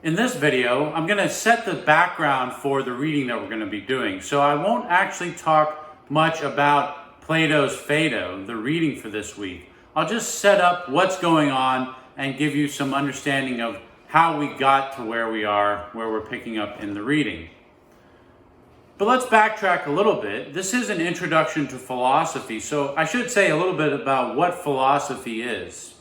In this video, I'm going to set the background for the reading that we're going to be doing. So I won't actually talk much about Plato's Phaedo, the reading for this week. I'll just set up what's going on and give you some understanding of how we got to where we are, where we're picking up in the reading. But let's backtrack a little bit. This is an introduction to philosophy, so I should say a little bit about what philosophy is.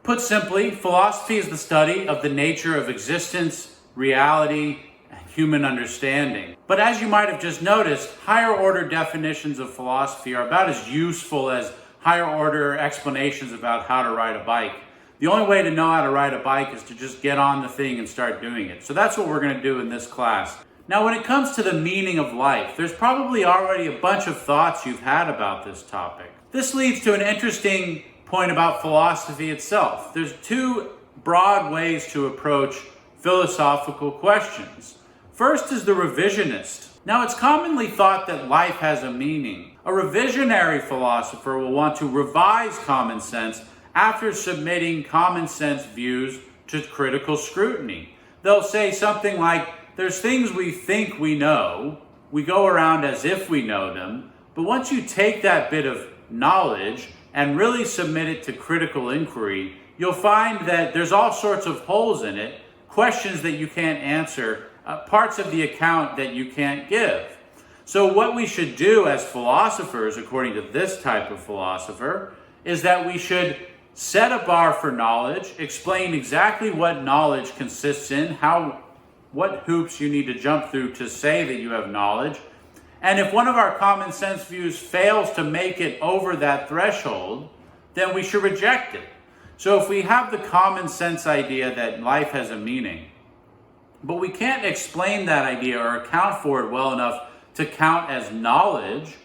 Put simply, philosophy is the study of the nature of existence, reality, and human understanding. But as you might have just noticed, higher order definitions of philosophy are about as useful as higher order explanations about how to ride a bike. The only way to know how to ride a bike is to just get on the thing and start doing it. So that's what we're going to do in this class. Now, when it comes to the meaning of life, there's probably already a bunch of thoughts you've had about this topic. This leads to an interesting point about philosophy itself. There's two broad ways to approach philosophical questions. First is the revisionist. Now, it's commonly thought that life has a meaning. A revisionary philosopher will want to revise common sense after submitting common sense views to critical scrutiny. They'll say something like, there's things we think we know, we go around as if we know them, but once you take that bit of knowledge and really submit it to critical inquiry, you'll find that there's all sorts of holes in it, questions that you can't answer, parts of the account that you can't give. So what we should do as philosophers, according to this type of philosopher, is that we should set a bar for knowledge, explain exactly what knowledge consists in, what hoops you need to jump through to say that you have knowledge. And if one of our common sense views fails to make it over that threshold, then we should reject it. So if we have the common sense idea that life has a meaning, but we can't explain that idea or account for it well enough to count as knowledge,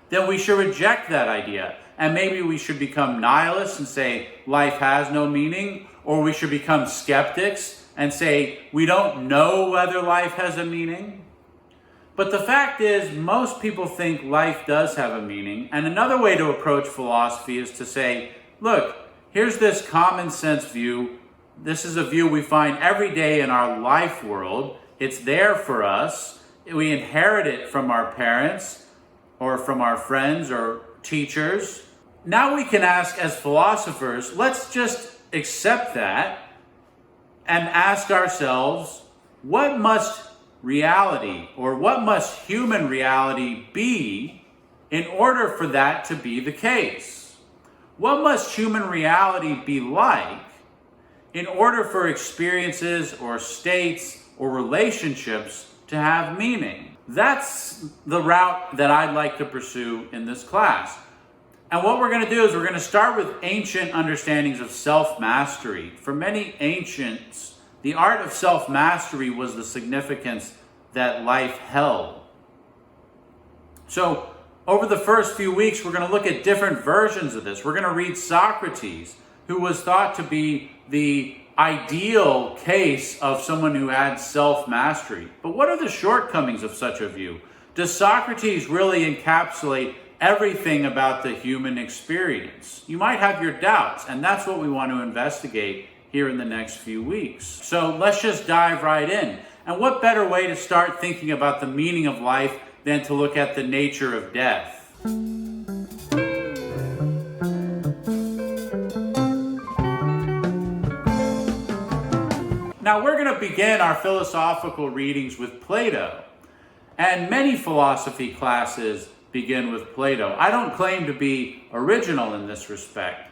then we should reject that idea. And maybe we should become nihilists and say life has no meaning, or we should become skeptics and say we don't know whether life has a meaning. But the fact is, most people think life does have a meaning. And another way to approach philosophy is to say, look, here's this common sense view. This is a view we find every day in our life world. It's there for us. We inherit it from our parents or from our friends or teachers. Now we can ask as philosophers, let's just accept that and ask ourselves, what must reality, or what must human reality be in order for that to be the case? What must human reality be like in order for experiences or states or relationships to have meaning? That's the route that I'd like to pursue in this class. And what we're going to do is we're going to start with ancient understandings of self-mastery. For many ancients, the art of self-mastery was the significance that life held. So, over the first few weeks, we're going to look at different versions of this. We're going to read Socrates, who was thought to be the ideal case of someone who had self-mastery. But what are the shortcomings of such a view? Does Socrates really encapsulate everything about the human experience? You might have your doubts, and that's what we want to investigate here in the next few weeks. So let's just dive right in. And what better way to start thinking about the meaning of life than to look at the nature of death? Now we're going to begin our philosophical readings with Plato. And many philosophy classes begin with Plato. I don't claim to be original in this respect.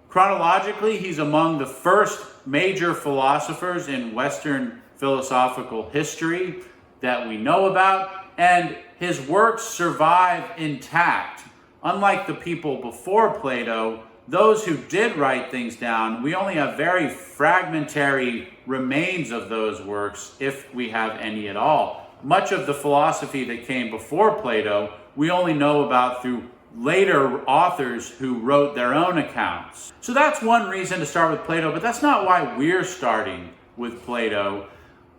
Chronologically, he's among the first major philosophers in Western philosophical history that we know about, and his works survive intact. Unlike the people before Plato, those who did write things down, we only have very fragmentary remains of those works, if we have any at all. Much of the philosophy that came before Plato, we only know about through later authors who wrote their own accounts. So that's one reason to start with Plato, but that's not why we're starting with Plato.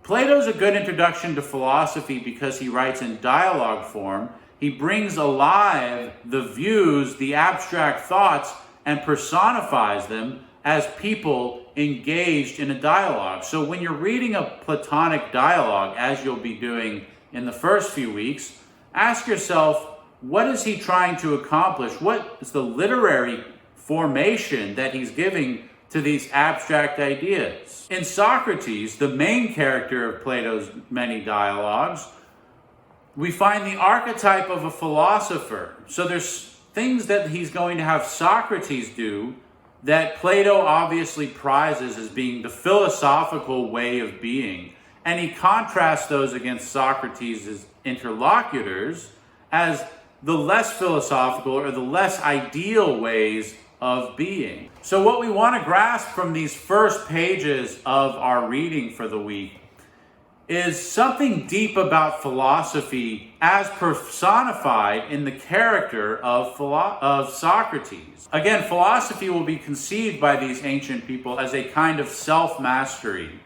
Plato's a good introduction to philosophy because he writes in dialogue form. He brings alive the views, the abstract thoughts, and personifies them as people engaged in a dialogue. So when you're reading a Platonic dialogue, as you'll be doing in the first few weeks, ask yourself, what is he trying to accomplish? What is the literary formation that he's giving to these abstract ideas? In Socrates, the main character of Plato's many dialogues, we find the archetype of a philosopher. So there's things that he's going to have Socrates do that Plato obviously prizes as being the philosophical way of being. And he contrasts those against Socrates' interlocutors as the less philosophical or the less ideal ways of being. So what we want to grasp from these first pages of our reading for the week is something deep about philosophy as personified in the character of Socrates. Again, philosophy will be conceived by these ancient people as a kind of self-mastery.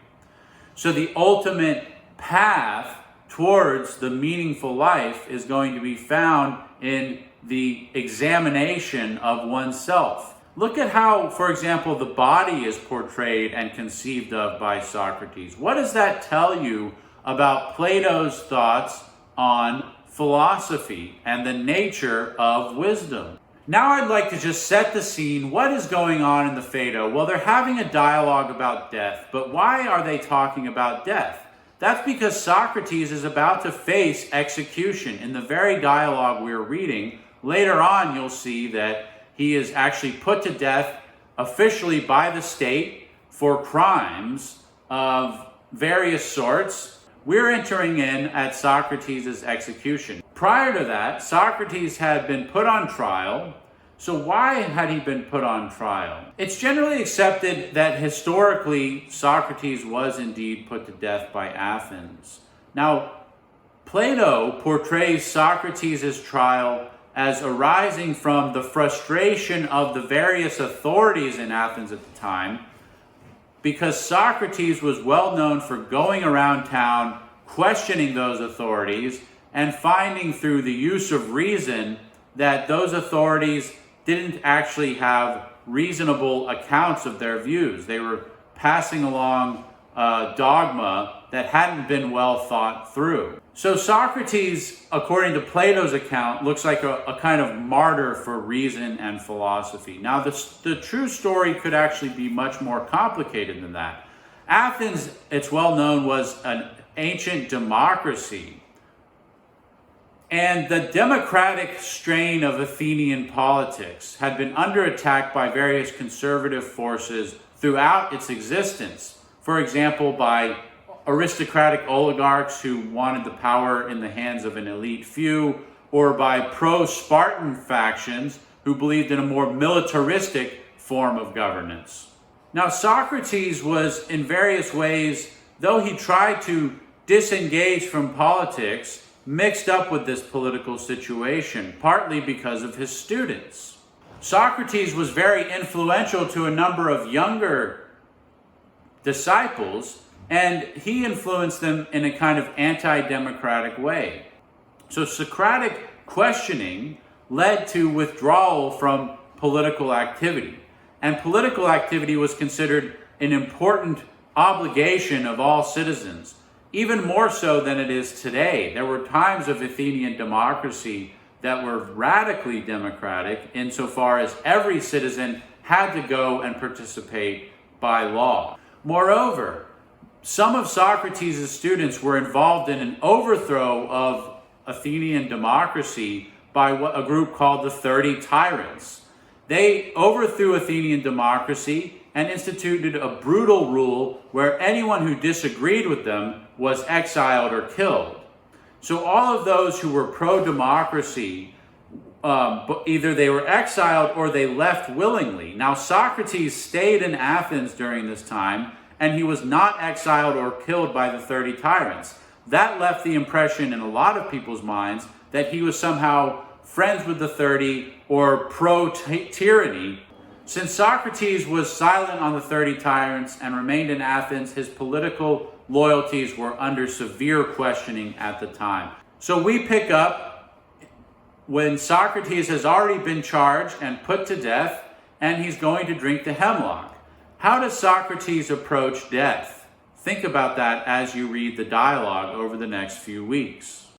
So the ultimate path towards the meaningful life is going to be found in the examination of oneself. Look at how, for example, the body is portrayed and conceived of by Socrates. What does that tell you about Plato's thoughts on philosophy and the nature of wisdom? Now I'd like to just set the scene. What is going on in the Phaedo? Well, they're having a dialogue about death, but why are they talking about death? That's because Socrates is about to face execution. In the very dialogue we're reading, later on you'll see that he is actually put to death officially by the state for crimes of various sorts. We're entering in at Socrates' execution. Prior to that, Socrates had been put on trial. So why had he been put on trial? It's generally accepted that historically Socrates was indeed put to death by Athens. Now, Plato portrays Socrates' trial as arising from the frustration of the various authorities in Athens at the time, because Socrates was well known for going around town, questioning those authorities, and finding through the use of reason that those authorities didn't actually have reasonable accounts of their views. They were passing along dogma that hadn't been well thought through. So Socrates, according to Plato's account, looks like a kind of martyr for reason and philosophy. Now, the true story could actually be much more complicated than that. Athens, it's well known, was an ancient democracy. And the democratic strain of Athenian politics had been under attack by various conservative forces throughout its existence. For example, by aristocratic oligarchs who wanted the power in the hands of an elite few, or by pro-Spartan factions who believed in a more militaristic form of governance. Now, Socrates was in various ways, though he tried to disengage from politics, mixed up with this political situation, partly because of his students. Socrates was very influential to a number of younger disciples, and he influenced them in a kind of anti-democratic way. So Socratic questioning led to withdrawal from political activity. And political activity was considered an important obligation of all citizens, even more so than it is today. There were times of Athenian democracy that were radically democratic insofar as every citizen had to go and participate by law. Moreover, some of Socrates' students were involved in an overthrow of Athenian democracy by a group called the 30 Tyrants. They overthrew Athenian democracy and instituted a brutal rule where anyone who disagreed with them was exiled or killed. So all of those who were pro-democracy, either they were exiled or they left willingly. Now, Socrates stayed in Athens during this time, and he was not exiled or killed by the 30 Tyrants. That left the impression in a lot of people's minds that he was somehow friends with the 30 or pro-tyranny. Since Socrates was silent on the 30 Tyrants and remained in Athens, his political loyalties were under severe questioning at the time. So we pick up when Socrates has already been charged and put to death, and he's going to drink the hemlock. How does Socrates approach death? Think about that as you read the dialogue over the next few weeks.